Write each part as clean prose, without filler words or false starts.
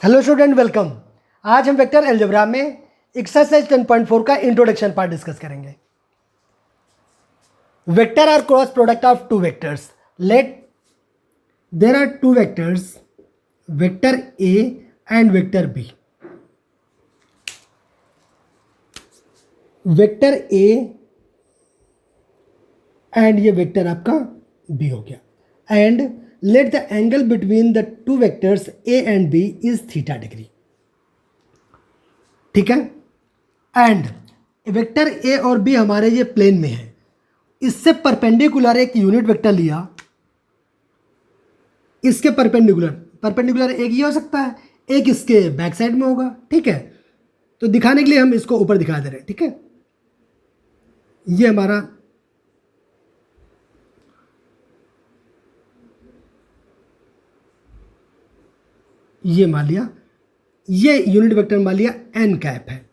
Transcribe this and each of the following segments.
Hello student, welcome. आज हम vector algebra में एक्सरसाइज 10.4 का इंट्रोडक्शन पार्ट डिस्कस करेंगे। Vector or cross product of two vectors. Let there are two vectors, vector A and vector B. Vector A and ये vector आपका B हो गया। And let the angle between the two vectors A and B is theta degree. ठीक है। And vector A और B हमारे ये plane में है, इससे परपेंडिकुलर एक यूनिट वेक्टर लिया, इसके परपेंडिकुलर एक ही हो सकता है, एक इसके बैक साइड में होगा। ठीक है, तो दिखाने के लिए हम इसको ऊपर दिखा दे रहे हैं। ठीक है, ये हमारा ये मान लिया, ये यूनिट वेक्टर मान लिया एन कैप है,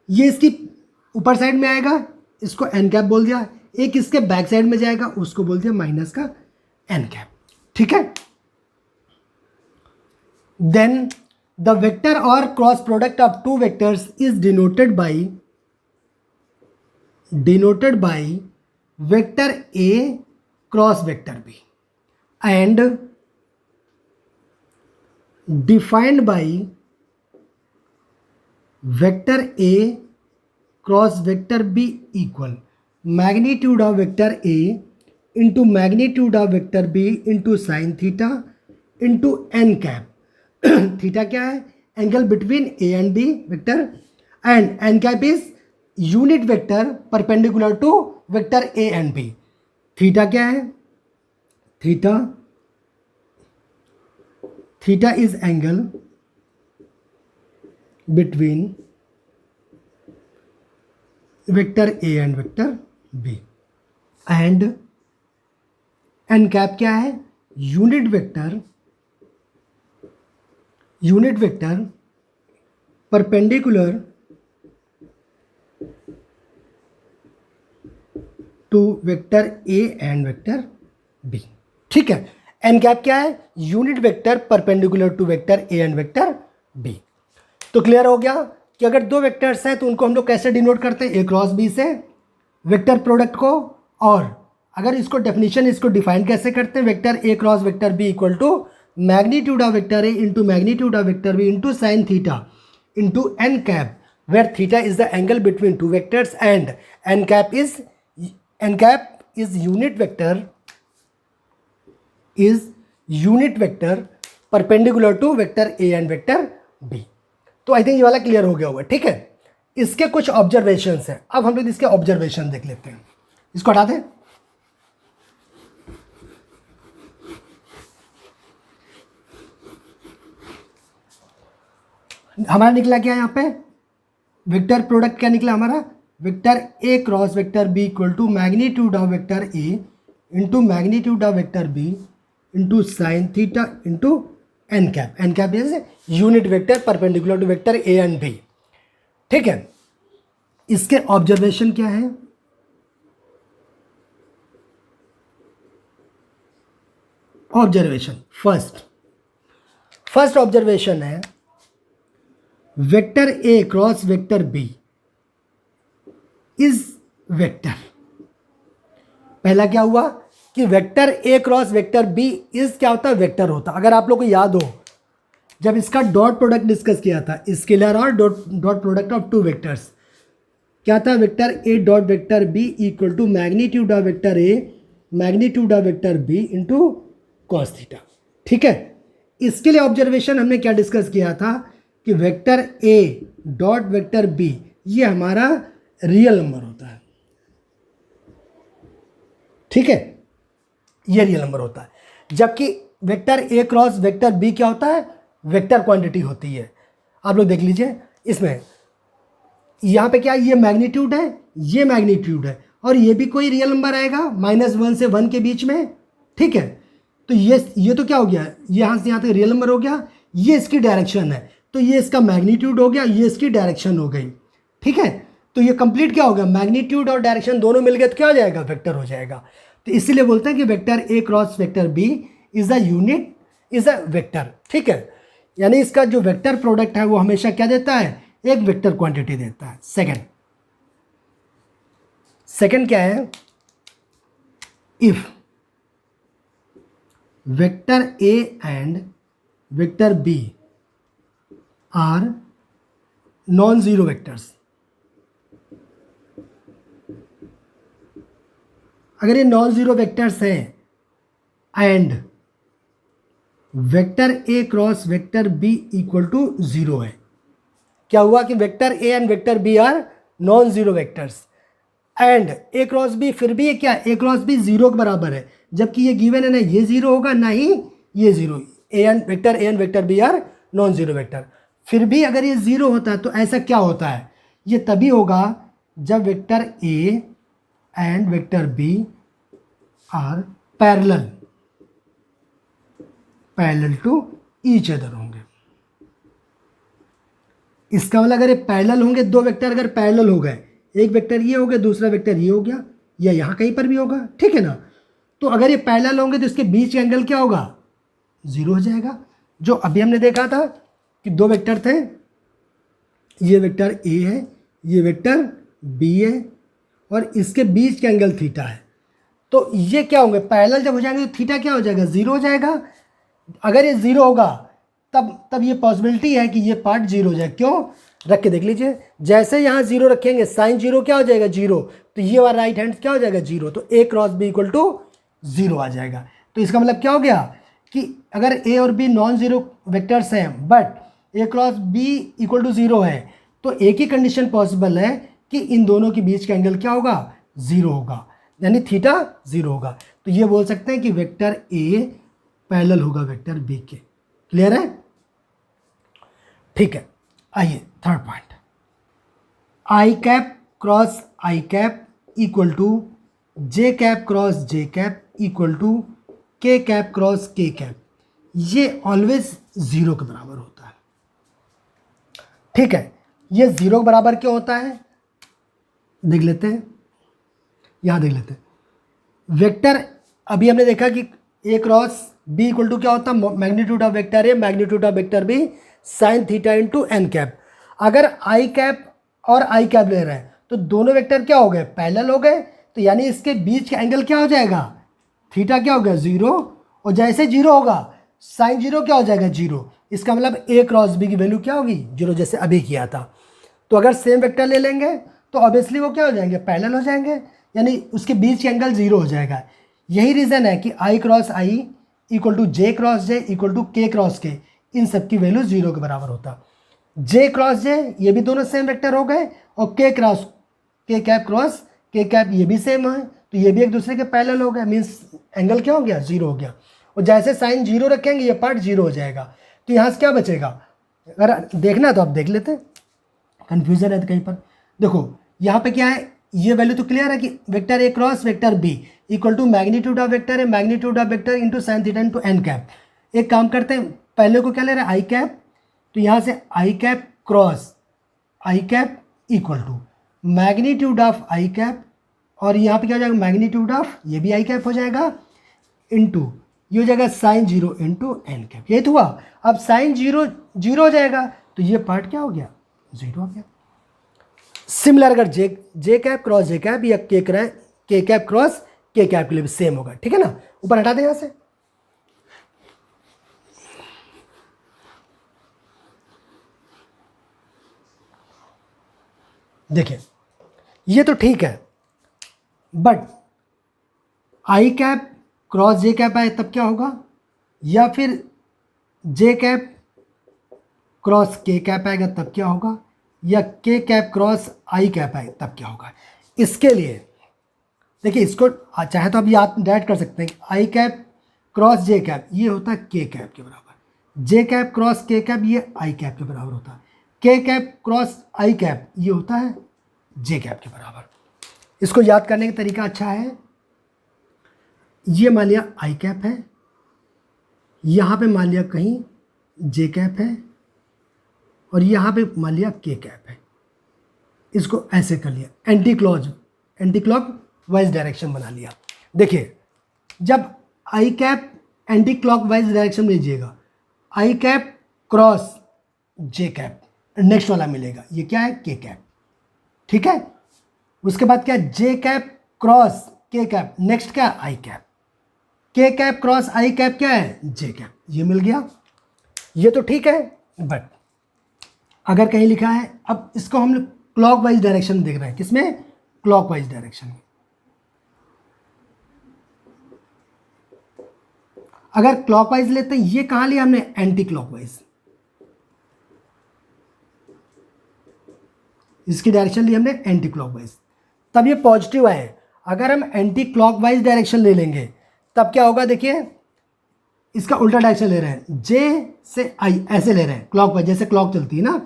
ये इसकी ऊपर साइड में आएगा, इसको एन कैप बोल दिया। एक इसके बैक साइड में जाएगा, उसको बोल दिया माइनस का एन कैप। ठीक है। देन द वेक्टर और cross product of two vectors is denoted by vector A cross vector B and defined by vector A cross vector B equal magnitude of vector A into magnitude of vector B into sin theta into n cap। Theta क्या है? Angle between A and B vector, and n cap is unit vector perpendicular to vector A and B। Theta क्या है? Theta is angle between vector A and vector B and n cap क्या है? Unit vector perpendicular to vector A and vector B। ठीक है, n cap क्या है? Unit vector perpendicular to vector A and vector B. तो clear हो गया कि अगर दो वेक्टर्स हैं तो उनको हम लोग कैसे डिनोट करते हैं? ए क्रॉस बी से वेक्टर प्रोडक्ट को। और अगर इसको डेफिनेशन, इसको डिफाइन कैसे करते हैं? Vector A cross vector B equal to magnitude of vector A into magnitude of vector B into sine theta into n cap, where theta is the angle between two vectors and n cap is unit vector perpendicular to vector A and vector B. तो I think ये वाला clear हो गया होगा। ठीक है, इसके कुछ ऑब्जर्वेशंस हैं। अब हम लोग इसके ऑब्जर्वेशन देख लेते हैं। इसको हटा दें। हमारा निकला क्या यहाँ पे? वेक्टर प्रोडक्ट क्या निकला हमारा? Vector A cross vector B equal to magnitude of vector A into magnitude of vector B into sine theta into n cap. N cap is unit vector perpendicular to vector A and B. ठीक है, इसके observation क्या है? Observation first observation है vector A cross vector B is vector. पहला क्या हुआ कि vector A cross vector B is क्या होता है? वेक्टर होता। अगर आप लोग को याद हो, जब इसका डॉट प्रोडक्ट डिस्कस किया था, स्केलर और dot product of two vectors, क्या था? Vector A dot vector B equal to magnitude of vector A magnitude of vector B into cos theta. ठीक है, इसके लिए ऑब्जर्वेशन हमने क्या डिस्कस किया था कि vector A dot vector B ये हमारा रियल नंबर होता है। ठीक है, ये रियल नंबर होता है, जबकि vector A cross vector B क्या होता है? वेक्टर क्वांटिटी होती है। आप लोग देख लीजिए, इसमें यहाँ पे क्या, ये मैग्नीट्यूड है, ये मैग्नीट्यूड है, और ये भी कोई रियल नंबर आएगा -1 से 1 के बीच में। ठीक है, तो ये तो क्या हो गया? यहाँ से यहाँ तक रियल नंबर हो गया, ये इसकी डायरेक्शन है, तो ये इसका मैग्नीट्यूड हो गया, ये इसकी डायरेक्शन हो गई। ठीक है, तो ये कंप्लीट क्या होगा? मैग्नीट्यूड और डायरेक्शन दोनों मिल गए तो क्या हो जाएगा? वेक्टर हो जाएगा। तो इसीलिए बोलते हैं कि vector A cross vector B is a unit, is a vector. ठीक है, यानी इसका जो वेक्टर प्रोडक्ट है वो हमेशा क्या देता है, एक वेक्टर क्वांटिटी देता है। सेकंड क्या है, if vector A and vector B are non zero vectors, अगर ये नॉन जीरो वेक्टर्स हैं and vector A cross vector B equal to zero है, क्या हुआ कि vector A and vector B are non zero vectors and A cross B, फिर भी ये क्या, ए क्रॉस बी जीरो के बराबर है, जबकि ये गिवन है ना ये जीरो होगा ना ही ये zero, vector A and vector B are non zero vector. फिर भी अगर ये जीरो होता है तो ऐसा क्या होता है, ये तभी होगा जब vector A and vector B are parallel to each other होंगे। इसका मतलब अगर ये पैरेलल होंगे, दो वेक्टर अगर पैरेलल हो गए, एक वेक्टर ये हो गया दूसरा वेक्टर ये हो गया, या यहाँ कहीं पर भी होगा, ठीक है ना। तो अगर ये पैरेलल होंगे तो इसके बीच का एंगल क्या होगा, जीरो हो जाएगा। जो अभी हमने देखा था कि दो वेक्टर थे, ये वेक्टर ए है, ये वेक्टर बी है, और इसके बीच का एंगल थीटा है। तो ये क्या होंगे, पैरेलल जब हो जाएंगे तो थीटा क्या हो जाएगा, जीरो हो जाएगा। अगर ये जीरो होगा तब ये पॉसिबिलिटी है कि ये पार्ट जीरो हो जाए। क्यों, रख के देख लीजिए, जैसे यहाँ जीरो रखेंगे साइन जीरो क्या हो जाएगा, जीरो, तो ये वाला राइट हैंड क्या हो जाएगा, जीरो, तो A cross B equal to zero आ जाएगा। तो इसका मतलब क्या हो गया कि अगर ए और बी नॉन जीरो वेक्टर्स हैं but A cross B equal to zero है, तो एक ही कंडीशन पॉसिबल है कि इन दोनों के बीच का एंगल क्या होगा, जीरो होगा, यानी थीटा जीरो होगा। तो ये बोल सकते हैं कि वेक्टर ए पैरेलल होगा वेक्टर बी के। क्लियर है, ठीक है। आइए third point, I cap cross I cap equal to J cap cross J cap equal to K cap cross K cap, ये ऑलवेज जीरो के बराबर होता है। ठीक है, ये जीरो के बराबर क्यों होता है, देख लेते हैं, यहां देख लेते हैं। वेक्टर अभी हमने देखा कि A cross B equal to क्या होता है, magnitude of vector A magnitude of vector B sine theta into n cap. अगर आई कैप और आई कैप ले रहे हैं तो दोनों वेक्टर क्या हो गए, पैरेलल हो गए, तो यानी इसके बीच का एंगल क्या हो जाएगा, थीटा क्या हो गया, जीरो, और जैसे जीरो होगा साइन जीरो क्या हो जाएगा, जीरो। इसका मतलब ए क्रॉस बी की वैल्यू क्या होगी, जीरो, जैसे अभी किया था। तो अगर सेम वेक्टर ले लेंगे तो ऑब्वियसली वो क्या हो जाएंगे, पैरेलल हो जाएंगे, यानी उसके बीच का एंगल जीरो हो जाएगा। यही रीज़न है कि I cross I equal to J cross J equal to K cross K, इन सब की वैल्यू जीरो के बराबर होता। जे क्रॉस जे ये भी दोनों सेम वेक्टर हो गए, और के cross K cap cross K cap ये भी सेम है, तो ये भी एक दूसरे के पैरेलल हो गए, मीन्स एंगल क्या हो गया, जीरो हो गया। और जैसे साइन जीरो रखेंगे ये पार्ट जीरो हो जाएगा। तो यहाँ से क्या बचेगा, अगर देखना तो आप देख लेते, कन्फ्यूजन है तो कहीं पर देखो, यहाँ पे क्या है, ये वैल्यू तो क्लियर है कि vector A cross vector B equal to magnitude of vector A magnitude of vector into sine theta into n cap. एक काम करते हैं, पहले को क्या ले रहे हैं, आई कैप, तो यहाँ से I cap cross I cap equal to magnitude of I cap, और यहाँ पे क्या हो जाएगा, मैग्नीट्यूड ऑफ, ये भी आई कैप हो जाएगा, इंटू ये हो जाएगा sine zero into n cap. ये तो हुआ, अब साइन जीरो जीरो हो जाएगा, तो ये पार्ट क्या हो गया, जीरो हो गया। सिमिलर अगर जे कैप क्रॉस जे कैप या के कैप क्रॉस के कैप के लिए भी सेम होगा, ठीक है ना। ऊपर हटा दें यहाँ से, देखिए ये तो ठीक है, but I cap cross J cap आए तब क्या होगा, या फिर जे कैप क्रॉस के कैप आएगा तब क्या होगा, या के कैप क्रॉस आई कैप आए तब क्या होगा। इसके लिए देखिए, इसको चाहे तो आप याद डायरेक्ट कर सकते हैं, आई कैप क्रॉस जे कैप ये होता है के कैप के बराबर, जे कैप क्रॉस के कैप ये आई कैप के बराबर होता है, के कैप क्रॉस आई कैप ये होता है जे कैप के बराबर। इसको याद करने का तरीका अच्छा है, ये मान लिया आई कैप है, यहाँ पे मान लिया कहीं जे कैप है, और यहाँ पे मान लिया के कैप है। इसको ऐसे कर लिया, एंटी क्लॉक वाइज डायरेक्शन बना लिया। देखिए, जब I cap anticlockwise direction में लीजिएगा, I cap cross J cap, next वाला मिलेगा, ये क्या है, के कैप, ठीक है। उसके बाद क्या है, जे cap cross K cap, next क्या है, आई कैप, के कैप क्रॉस आई कैप क्या है, जे कैप, ये मिल गया। ये तो ठीक है, बट अगर कहीं लिखा है, अब इसको हम लोग क्लॉकवाइज डायरेक्शन में देख रहे हैं, किसमें, क्लॉकवाइज डायरेक्शन में। अगर क्लॉकवाइज लेते हैं, ये कहां लिया हमने, एंटी क्लॉकवाइज, इसकी डायरेक्शन ली हमने एंटी क्लॉकवाइज, तब ये पॉजिटिव है। अगर हम एंटी क्लॉकवाइज डायरेक्शन ले लेंगे तब क्या होगा, देखिए इसका उल्टा डायरेक्शन ले रहे हैं, जे से आई ऐसे ले रहे हैं क्लॉकवाइज, जैसे क्लॉक चलती है ना,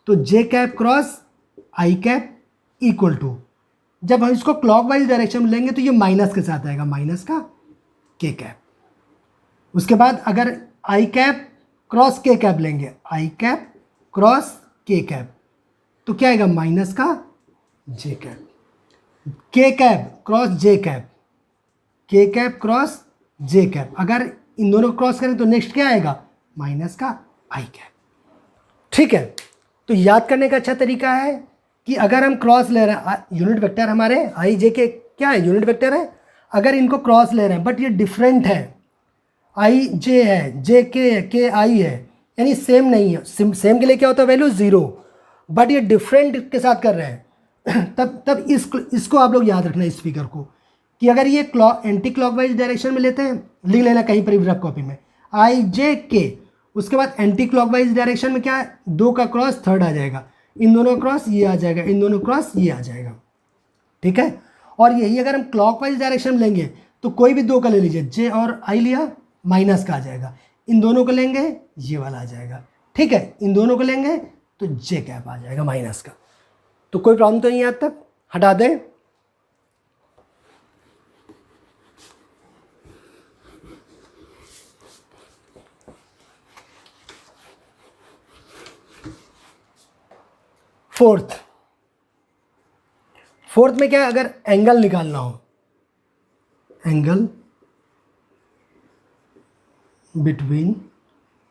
तो J cap cross I cap equal to, जब हम इसको क्लॉकवाइज डायरेक्शन में लेंगे तो ये माइनस के साथ आएगा, माइनस का के कैप। उसके बाद अगर I cap cross K cap लेंगे, आई कैप क्रॉस के कैप, तो क्या आएगा, माइनस का जे कैप, के कैप क्रॉस जे कैप, के कैप क्रॉस जे कैप, अगर इन दोनों को क्रॉस करें तो नेक्स्ट क्या आएगा, माइनस का आई कैप, ठीक है। तो याद करने का अच्छा तरीका है कि अगर हम क्रॉस ले रहे हैं, यूनिट वेक्टर हमारे आई जे के क्या है, यूनिट वेक्टर है, अगर इनको क्रॉस ले रहे हैं बट ये डिफरेंट है, आई जे है, जे के आई है, यानी सेम नहीं है, सेम के लिए क्या होता है, वैल्यू 0, बट ये डिफरेंट के साथ कर रहे हैं तब इसको आप लोग याद रखना, इस फिगर को, कि अगर ये एंटी क्लॉकवाइज डायरेक्शन में लेते हैं, लिख लेना कहीं पर भी रफ कॉपी में, आई जे के, उसके बाद एंटी क्लॉकवाइज डायरेक्शन में क्या है, 2 का क्रॉस थर्ड आ जाएगा, इन दोनों क्रॉस ये आ जाएगा, इन दोनों क्रॉस ये आ जाएगा, ठीक है। और यही अगर हम क्लॉकवाइज डायरेक्शन में लेंगे तो कोई भी 2 का ले लीजिए, जे और आई लिया, माइनस का आ जाएगा, इन दोनों को लेंगे ये वाला आ जाएगा, ठीक है, इन दोनों को लेंगे तो जे कैप आ जाएगा माइनस का। तो कोई प्रॉब्लम तो नहीं है, आज तक हटा दें। फोर्थ में क्या है, अगर एंगल निकालना हो, angle between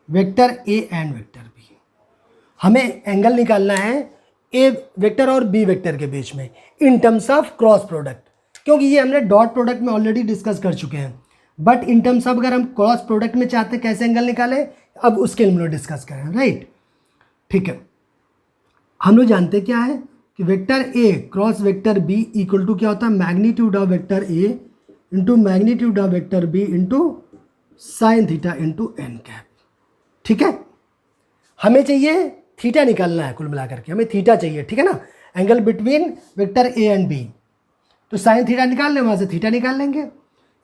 vector A and vector B, हमें एंगल निकालना है ए वेक्टर और बी वेक्टर के बीच में in terms of cross product, क्योंकि ये हमने डॉट प्रोडक्ट में ऑलरेडी डिस्कस कर चुके हैं, बट इन टर्म्स ऑफ अगर हम क्रॉस प्रोडक्ट में चाहते हैं कैसे एंगल निकालें, अब उसके लिए हम लोग डिस्कस करें, राइट, ठीक है। हम लोग जानते क्या है कि vector A cross vector B equal to क्या होता है, magnitude of vector A into magnitude of vector B into sine theta into n cap, ठीक है। हमें चाहिए थीटा निकालना है, कुल मिलाकर के हमें थीटा चाहिए, ठीक है ना, angle between vector A and B, तो साइन थीटा निकाल लें, वहाँ से थीटा निकाल लेंगे।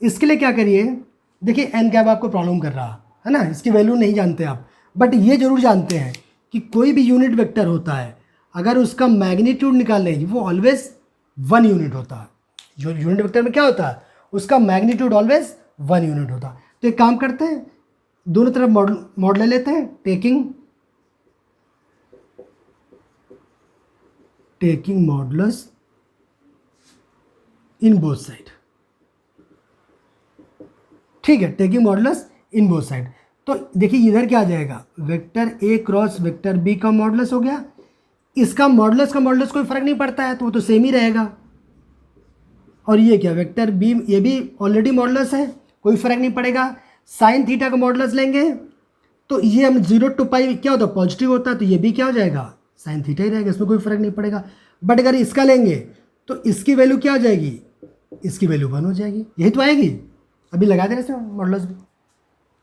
इसके लिए क्या करिए, देखिए एन कैप आपको प्रॉब्लम कर रहा है ना, इसकी वैल्यू नहीं जानते आप, बट ये जरूर जानते हैं कि कोई भी यूनिट वेक्टर होता है, अगर उसका मैग्नीट्यूड निकाल लें वो ऑलवेज 1 यूनिट होता है। जो यूनिट वेक्टर में क्या होता है, उसका मैग्नीट्यूड ऑलवेज 1 यूनिट होता है। तो एक काम करते हैं, दोनों तरफ मॉड ले लेते हैं, taking modulus in both side, ठीक है, taking modulus in both side. तो देखिए इधर क्या आ जाएगा, vector A cross vector B का मॉडुलस हो गया, इसका मॉडुलस का मॉडुलस कोई फर्क नहीं पड़ता है, तो वो तो सेम ही रहेगा। और ये क्या, वेक्टर बी, ये भी ऑलरेडी मॉडुलस है, कोई फर्क नहीं पड़ेगा। साइन थीटा का मॉडुलस लेंगे तो ये हम 0 to पाई क्या होता है, पॉजिटिव होता है, तो ये भी क्या हो जाएगा, साइन थीटा ही रहेगा, इसमें कोई फर्क नहीं पड़ेगा। बट अगर इसका लेंगे तो इसकी वैल्यू क्या हो जाएगी, इसकी वैल्यू 1 हो जाएगी, यही तो आएगी। अभी लगा दे रहे इसमें मॉडुलस भी,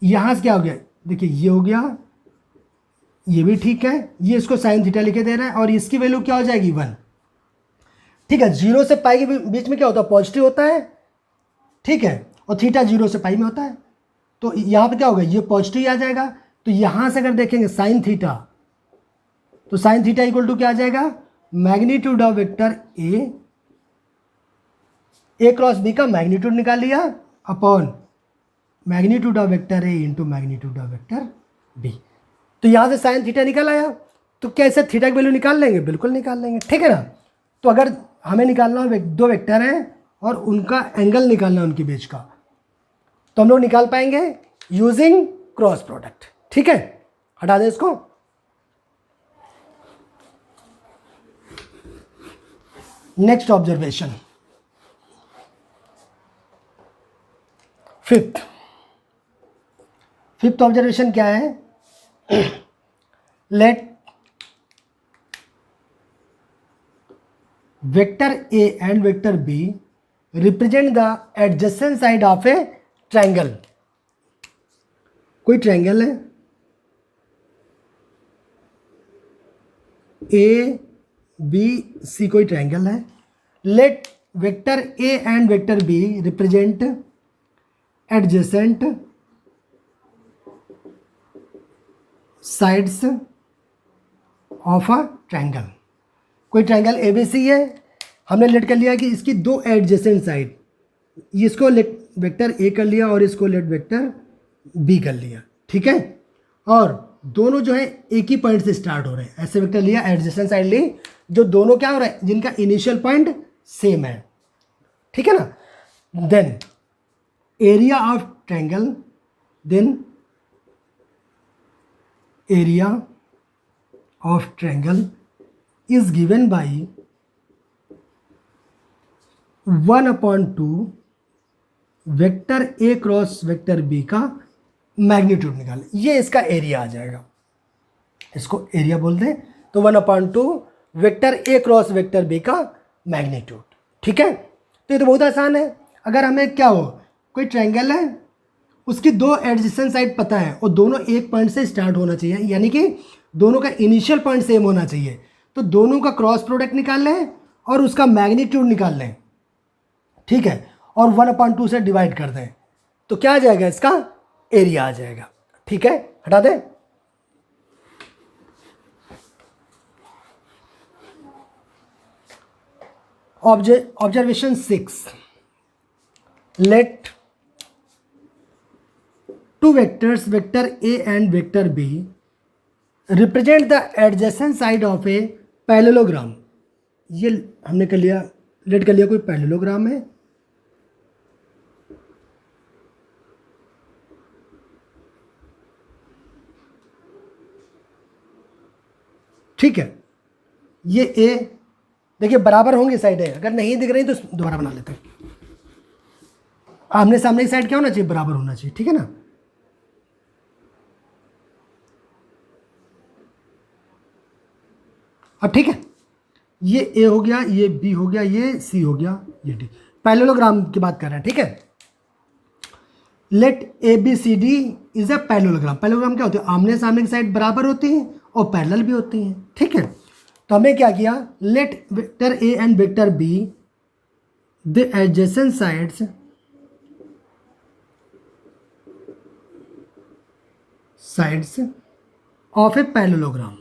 यहाँ से क्या हो गया, देखिए ये हो गया, ये भी ठीक है, ये इसको साइन थीटा लिखे दे रहा है, और इसकी वैल्यू क्या हो जाएगी 1, ठीक है। 0 से पाई के बीच में क्या होता है, पॉजिटिव होता है, ठीक है, और थीटा 0 से पाई में होता है, तो यहाँ पे क्या होगा, ये पॉजिटिव आ जाएगा। तो यहाँ से अगर देखेंगे साइन थीटा, तो साइन थीटा इक्वल टू क्या आ जाएगा, magnitude of vector A cross B का मैग्नीट्यूड निकाल लिया upon magnitude of vector A into magnitude of vector B. तो यहाँ से साइन थीटा निकल आया, तो क्या इसे थीटा की वैल्यू निकाल लेंगे, बिल्कुल निकाल लेंगे, ठीक है ना। तो अगर हमें निकालना हो, 2 वेक्टर हैं और उनका एंगल निकालना है उनके बीच का, तो हम लोग निकाल पाएंगे यूजिंग क्रॉस प्रोडक्ट, ठीक है। हटा दें इसको। नेक्स्ट ऑब्जर्वेशन, फिफ्थ ऑब्जर्वेशन क्या है? Let vector A and vector B represent the adjacent side of a triangle. कोई ट्रायंगल है, ए बी सी कोई ट्रायंगल है। Let vector A and vector B represent adjacent sides of a triangle. कोई triangle A B C है, हमने let कर लिया कि इसकी दो एडजेसेंट साइड, इसको लेट वेक्टर ए कर लिया और इसको लेट वेक्टर बी कर लिया, ठीक है। और दोनों जो है एक ही पॉइंट से स्टार्ट हो रहे हैं, ऐसे वेक्टर लिया, एडजेसेंट साइड ली, जो दोनों क्या हो रहा है, जिनका इनिशियल पॉइंट सेम है, ठीक है ना। Then area of triangle, then area of triangle is given by 1/2 vector A cross vector B का मैग्नीट्यूड निकालें। ये इसका एरिया आ जाएगा, इसको एरिया बोल दें, तो 1/2 vector A cross vector B का मैग्नीट्यूड, ठीक है। तो ये तो बहुत आसान है। अगर हमें क्या हो, कोई ट्रायंगल है, उसकी दो एडजेसेंट साइड पता है और दोनों एक पॉइंट से स्टार्ट होना चाहिए, यानी कि दोनों का इनिशियल पॉइंट सेम होना चाहिए। तो दोनों का क्रॉस प्रोडक्ट निकाल लें और उसका मैग्नीट्यूड निकाल लें, ठीक है, और 1/2 से डिवाइड कर दें, तो क्या आ जाएगा, इसका एरिया आ जाएगा, ठीक है। हटा दें। Observation 6, let two vectors vector A and vector B represent the adjacent side of a parallelogram. ये हमने कर लिया, लेट कर लिया कोई पैरेललोग्राम है, ठीक है। ये ए देखिए बराबर होंगे साइड है, अगर नहीं दिख रही तो दोबारा बना लेते हैं। आमने सामने की साइड क्या होना चाहिए, बराबर होना चाहिए, ठीक है ना। अब ठीक है, ये ए हो गया, ये बी हो गया, ये सी हो गया, ये डी। पैरेललोग्राम की बात कर रहे हैं, ठीक है। Let A B C D is a parallelogram. Parallelogram क्या होते हैं, आमने सामने की साइड बराबर होती हैं और पैरेलल भी होती हैं, ठीक है। तो हमने क्या किया, let vector A and vector B the adjacent sides of a parallelogram.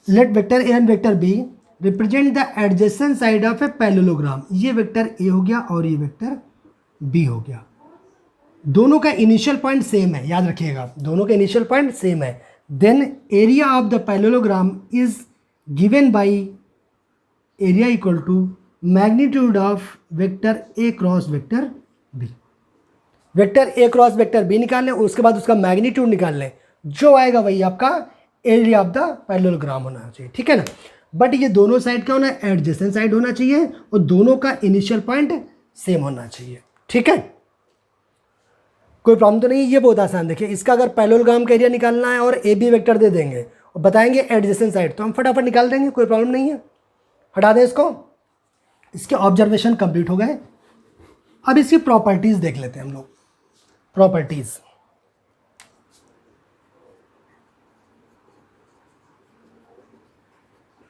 Let vector A and vector B represent the adjacent side of a parallelogram. ये वेक्टर ए हो गया और ये वेक्टर बी हो गया, दोनों का इनिशियल पॉइंट सेम है, याद रखिएगा, दोनों का इनिशियल पॉइंट सेम है। Then area of the parallelogram is given by area equal to magnitude of vector A cross vector B. Vector A cross vector B निकाल लें, उसके बाद उसका मैग्नीट्यूड निकाल लें, जो आएगा वही आपका एरिया ऑफ द पैरेललोग्राम होना चाहिए, ठीक है ना। बट ये दोनों साइड क्या होना है, एडजेसेंट साइड होना चाहिए और दोनों का इनिशियल पॉइंट सेम होना चाहिए, ठीक है। कोई प्रॉब्लम तो नहीं, ये बहुत आसान। देखिए इसका अगर पैरेललोग्राम का एरिया निकालना है और ए बी वेक्टर दे देंगे और बताएंगे एडजेसेंट साइड, तो हम फटाफट निकाल देंगे, कोई प्रॉब्लम नहीं है। हटा दें इसको। इसके ऑब्जर्वेशन कंप्लीट हो गए। अब इसकी प्रॉपर्टीज देख लेते हैं हम लोग।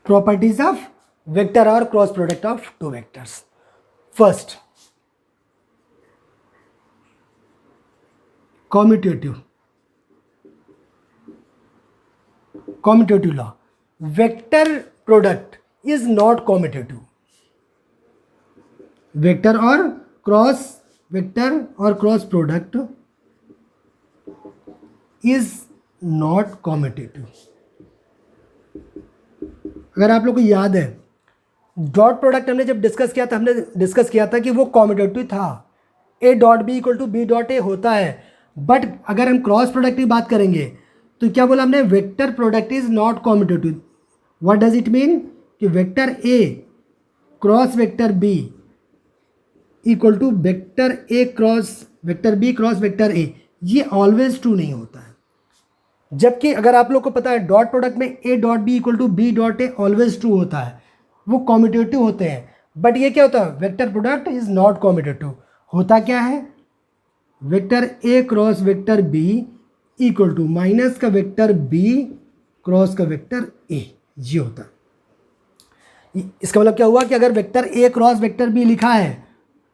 प्रॉपर्टीज ऑफ वेक्टर और cross product of two vectors. First, commutative law. Vector product is not commutative. Vector और cross product is not commutative. अगर आप लोग को याद है, डॉट प्रोडक्ट हमने जब डिस्कस किया था, हमने डिस्कस किया था कि वो कॉम्यूटेटिव था, A dot B equal to B dot A होता है, बट अगर हम क्रॉस प्रोडक्ट की बात करेंगे तो क्या बोला हमने, vector product is not commutative. What does it mean कि vector A cross vector B equal to vector A cross vector B cross vector A, ये ऑलवेज ट्रू नहीं होता है। जबकि अगर आप लोग को पता है डॉट प्रोडक्ट में A dot B equal to B dot A always true होता है, वो कॉम्यूटेटिव होते हैं। बट ये क्या होता है, vector product is not commutative. होता क्या है, vector A cross vector B equal to minus का वेक्टर बी क्रॉस का वेक्टर ए, ये होता है। इसका मतलब क्या हुआ कि अगर vector A cross vector B लिखा है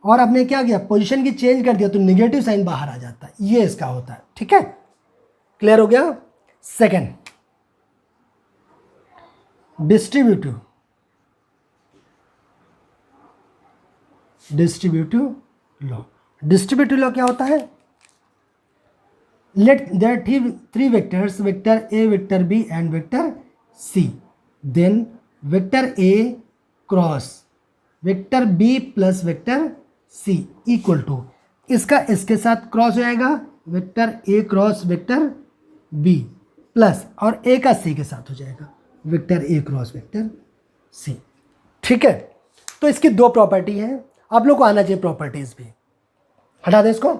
और आपने क्या किया, पोजीशन की चेंज कर दिया, तो नेगेटिव साइन बाहर आ जाता है, ये इसका होता है। ठीक है, क्लियर हो गया। Second, distributive law. Distributive law क्या होता है, let there three vectors, vector A vector B and vector C, then vector A cross vector B plus vector C equal to, इसका इसके साथ क्रॉस हो जाएगा, vector A cross vector B plus और A का सी के साथ हो जाएगा, vector A cross vector C. ठीक है, तो इसकी दो प्रॉपर्टी है, आप लोग को आना चाहिए प्रॉपर्टीज भी। हटा दें इसको।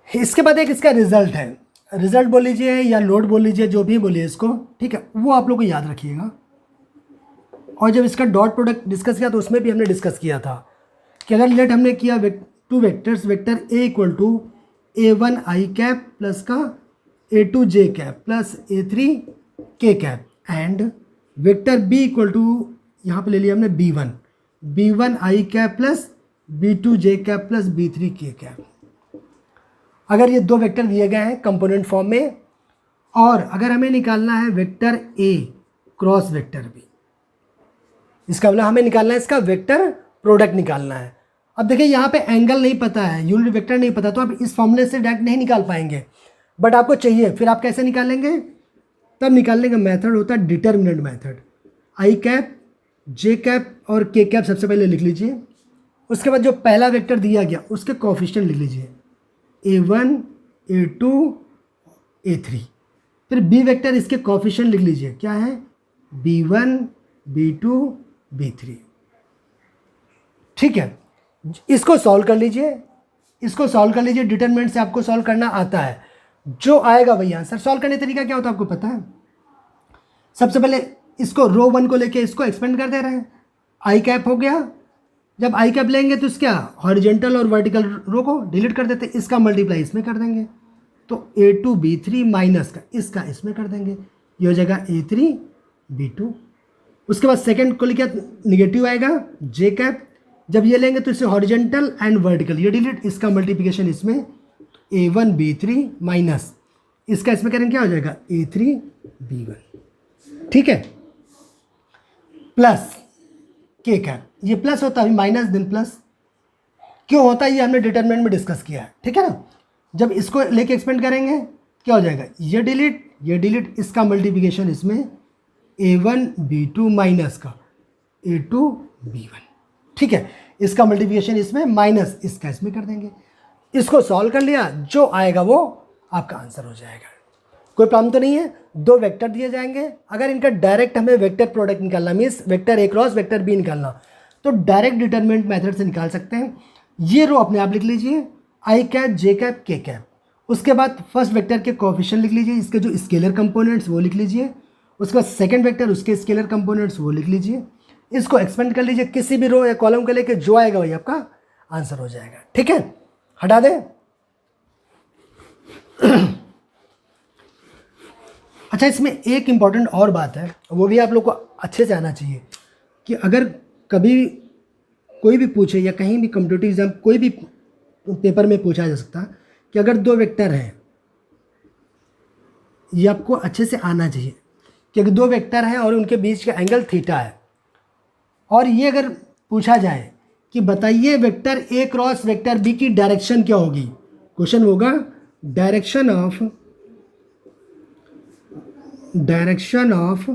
इसके बाद एक इसका रिजल्ट है, रिजल्ट बोल लीजिए या लोड बोल लीजिए, जो भी बोलिए इसको, ठीक है, वो आप लोग को याद रखिएगा। और जब इसका डॉट प्रोडक्ट डिस्कस किया तो उसमें भी हमने डिस्कस किया था कि अगर लेट हमने किया two vectors, vector A equal to a1 I cap plus का a2 J cap plus a3 K cap and vector B equal to, यहाँ पे ले लिया हमने b1 I cap plus b2 J cap plus b3 K cap. अगर ये दो vector दिए गए हैं कंपोनेंट फॉर्म में, और अगर हमें निकालना है vector A cross vector B, इसका मतलब हमें निकालना है इसका वेक्टर प्रोडक्ट निकालना है। अब देखिए यहाँ पे एंगल नहीं पता है, यूनिट वेक्टर नहीं पता, तो आप इस फॉर्मूले से डायरेक्ट नहीं निकाल पाएंगे, बट आपको चाहिए, फिर आप कैसे निकालेंगे, तब निकालने का मेथड होता है डिटर्मिनेंट मेथड। आई कैप जे कैप और के कैप सबसे पहले लिख लीजिए, उसके बाद जो पहला वेक्टर दिया गया उसके कोफिशिएंट लिख लीजिए, a1 a2 a3, फिर बी वेक्टर इसके कोफिशिएंट लिख लीजिए, क्या है b1 b2 b3। ठीक है, इसको सॉल्व कर लीजिए, डिटरमिनेंट से आपको सॉल्व करना आता है, जो आएगा वही आंसर। सॉल्व करने का तरीका क्या होता है आपको पता है, सबसे पहले इसको रो 1 को लेके इसको एक्सपेंड कर दे रहे हैं, आई कैप हो गया, जब आई कैप लेंगे तो इसका हॉरिजॉन्टल और वर्टिकल रो को डिलीट कर देते, इसका मल्टीप्लाई इसमें कर देंगे, तो a2 b3 माइनस का इसका इसमें कर देंगे, ये हो जाएगा a3 b2। उसके बाद सेकंड को लिखा निगेटिव आएगा, जे कैप, जब ये लेंगे तो इससे हॉरिजॉन्टल एंड वर्टिकल ये डिलीट, इसका मल्टीप्लिकेशन इसमें, a1 b3 माइनस इसका इसमें करेंगे, क्या हो जाएगा a3 b1। ठीक है, प्लस के कैप, ये प्लस होता है माइनस देन प्लस, क्यों होता है ये हमने डिटरमिनेंट में डिस्कस किया है। ठीक है ना, जब इसको लेके एक्सपेंड करेंगे क्या हो जाएगा, ये डिलीट, इसका मल्टीप्लिकेशन इसमें a1 b2 माइनस का a2 b1। ठीक है, इसका मल्टीप्लिकेशन इसमें माइनस इसका इसमें कर देंगे, इसको सॉल्व कर लिया, जो आएगा वो आपका आंसर हो जाएगा। कोई प्रॉब्लम तो नहीं है, दो वेक्टर दिए जाएंगे, अगर इनका डायरेक्ट हमें वेक्टर प्रोडक्ट निकालना, means vector A cross vector B निकालना, तो डायरेक्ट डिटरमिनेंट मेथड से निकाल सकते हैं। ये रो अपने आप लिख लीजिए, आई कैप जे कैप के कैप, उसके बाद फर्स्ट वेक्टर के कोफिशिएंट लिख लीजिए, इसके जो स्केलर कंपोनेंट्स वो लिख लीजिए, उसके बाद सेकंड वेक्टर उसके स्केलर कंपोनेंट्स वो लिख लीजिए, इसको एक्सपेंड कर लीजिए किसी भी रो या कॉलम के लेके, जो आएगा वही आपका आंसर हो जाएगा। ठीक है, हटा दें। अच्छा, इसमें एक इम्पॉर्टेंट और बात है, वो भी आप लोग को अच्छे से आना चाहिए कि अगर कभी कोई भी पूछे या कहीं भी कॉम्पिटिटिव एग्जाम कोई भी पेपर में पूछा जा सकता कि अगर दो वेक्टर हैं, ये आपको अच्छे से आना चाहिए कि अगर दो वेक्टर हैं और उनके बीच का एंगल थीटा है, और ये अगर पूछा जाए कि बताइए vector A cross vector B की डायरेक्शन क्या होगी, क्वेश्चन होगा direction of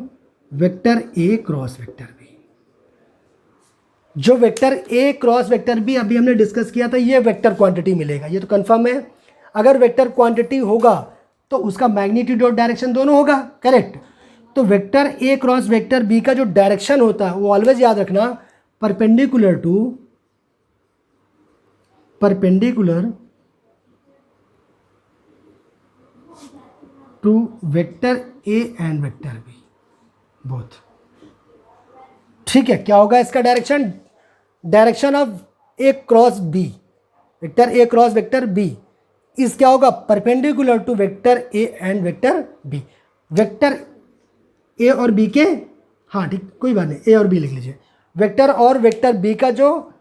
vector A cross vector B. जो vector A cross vector B अभी हमने डिस्कस किया था, ये वेक्टर क्वांटिटी मिलेगा, ये तो कंफर्म है। अगर वेक्टर क्वांटिटी होगा तो उसका मैग्नीट्यूड और डायरेक्शन दोनों होगा, करेक्ट। तो vector A cross vector B का जो डायरेक्शन होता है वो ऑलवेज याद रखना, perpendicular to vector A and vector B both. ठीक है, क्या होगा इसका direction? Direction of A cross B, vector A cross vector B इस क्या होगा? Perpendicular to vector A and vector B. Vector A और बी के, हाँ ठीक, कोई बात नहीं, ए और बी लिख लीजिए। वेक्टर और वेक्टर बी का जो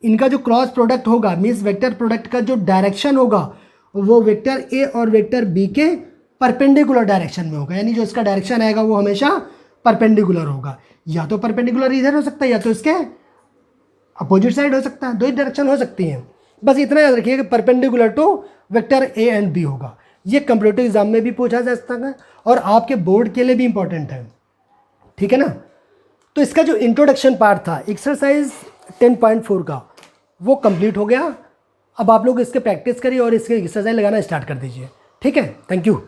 इनका जो क्रॉस प्रोडक्ट होगा, मीन्स वेक्टर प्रोडक्ट का जो डायरेक्शन होगा वो वेक्टर ए और वेक्टर बी के परपेंडिकुलर डायरेक्शन में होगा, यानी जो इसका डायरेक्शन आएगा वो हमेशा परपेंडिकुलर होगा। या तो परपेंडिकुलर इधर हो सकता है या तो इसके अपोजिट साइड हो सकता है, दो ही डायरेक्शन हो सकती हैं। बस इतना याद रखिए कि perpendicular to vector A and B होगा। ये कंप्यूटर एग्जाम में भी पूछा जा सकता है और आपके बोर्ड के लिए भी इंपॉर्टेंट है, ठीक है ना। तो इसका जो इंट्रोडक्शन पार्ट था एक्सरसाइज 10.4 का वो कंप्लीट हो गया। अब आप लोग इसके प्रैक्टिस करिए और इसके एक्सरसाइज लगाना स्टार्ट कर दीजिए, ठीक है। Thank you.